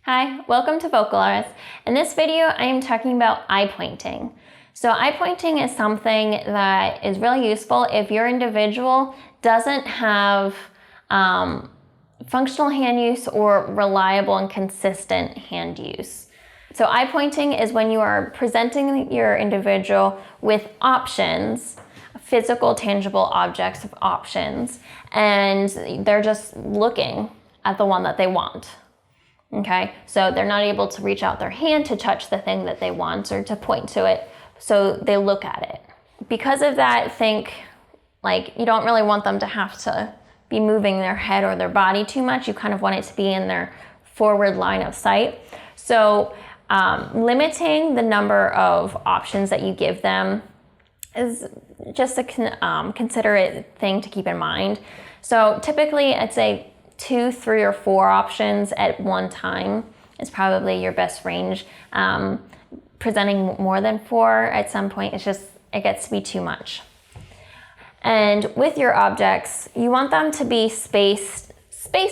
Hi, welcome to Vocalize. In this video, I am talking about eye pointing. So eye pointing is something that is really useful if your individual doesn't have functional hand use or reliable and consistent hand use. So eye pointing is when you are presenting your individual with options, physical, tangible objects of options, and they're just looking at the one that they want. Okay, so they're not able to reach out their hand to touch the thing that they want or to point to it, so they look at it. Because of that, think like you don't really want them to have to be moving their head or their body too much. You kind of want it to be in their forward line of sight. So limiting the number of options that you give them is just a considerate thing to keep in mind. So typically, I'd say 2, 3, or 4 options at one time is probably your best range. Presenting more than 4 at some point, it gets to be too much. And with your objects, you want them to be spaced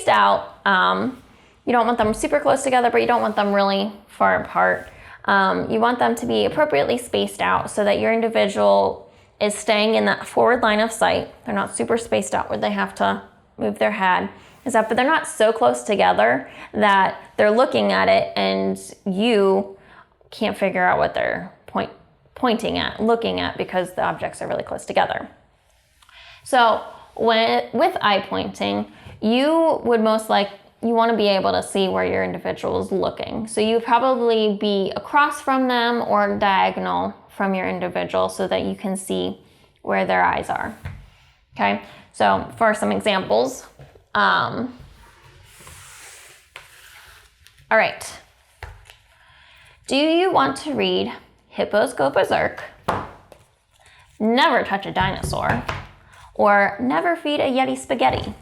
out. You don't want them super close together, but you don't want them really far apart. You want them to be appropriately spaced out so that your individual is staying in that forward line of sight. They're not super spaced out where they have to move their head. But they're not so close together that they're looking at it and you can't figure out what they're pointing at, looking at, because the objects are really close together. So with eye pointing, you want to be able to see where your individual is looking. So you probably be across from them or diagonal from your individual so that you can see where their eyes are. Okay, so for some examples, all right. Do you want to read Hippos Go Berserk, Never Touch a Dinosaur, or Never Feed a Yeti Spaghetti?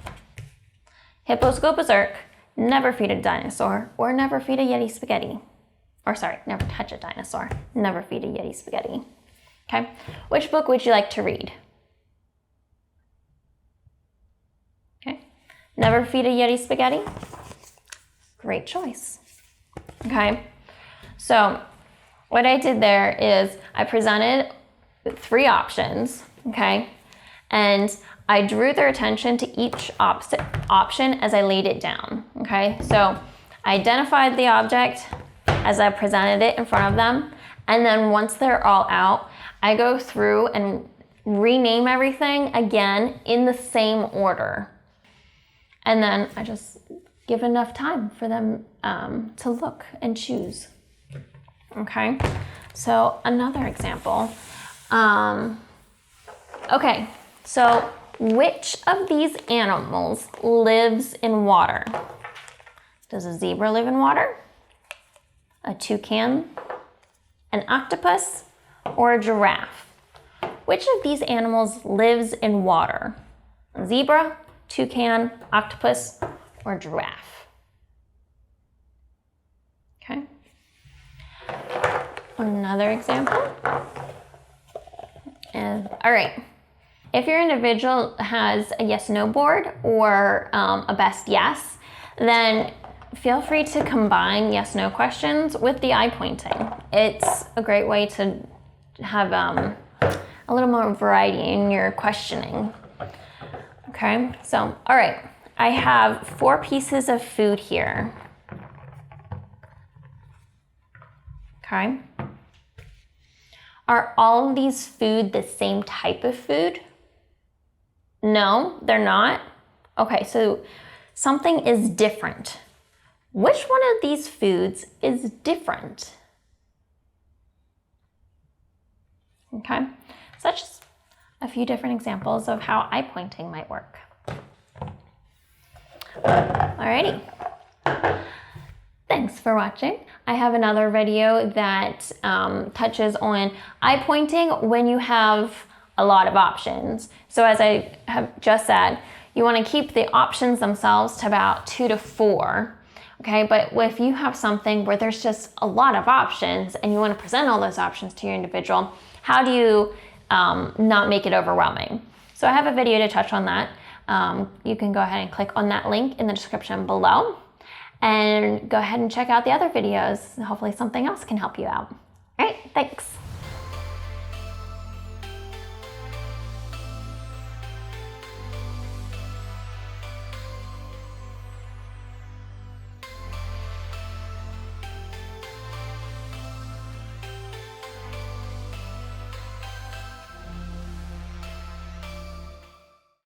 Hippos Go Berserk, Never Feed a Dinosaur, or Never Feed a Yeti Spaghetti. Or sorry, Never Touch a Dinosaur, Never Feed a Yeti Spaghetti. Okay, which book would you like to read? Never Feed a Yeti Spaghetti? Great choice. Okay, so what I did there is I presented 3 options, okay, and I drew their attention to each option as I laid it down, okay? So I identified the object as I presented it in front of them, and then once they're all out, I go through and rename everything again in the same order. And then I just give enough time for them to look and choose. Okay, so another example. Okay, so which of these animals lives in water? Does a zebra live in water? A toucan? An octopus? Or a giraffe? Which of these animals lives in water? A zebra, toucan, octopus, or giraffe? Okay. Another example. All right. If your individual has a yes/no board or a best yes, then feel free to combine yes/no questions with the eye pointing. It's a great way to have a little more variety in your questioning. Okay, so, all right, I have 4 pieces of food here. Okay. Are all of these food the same type of food? No, they're not. Okay, so something is different. Which one of these foods is different? Okay, so that's just a few different examples of how eye pointing might work. Alrighty. Thanks for watching. I have another video that touches on eye pointing when you have a lot of options. So as I have just said, you want to keep the options themselves to about 2 to 4. Okay, but if you have something where there's just a lot of options and you want to present all those options to your individual, how do you not make it overwhelming? So I have a video to touch on that. You can go ahead and click on that link in the description below. and go ahead and check out the other videos. Hopefully something else can help you out. All right, thanks.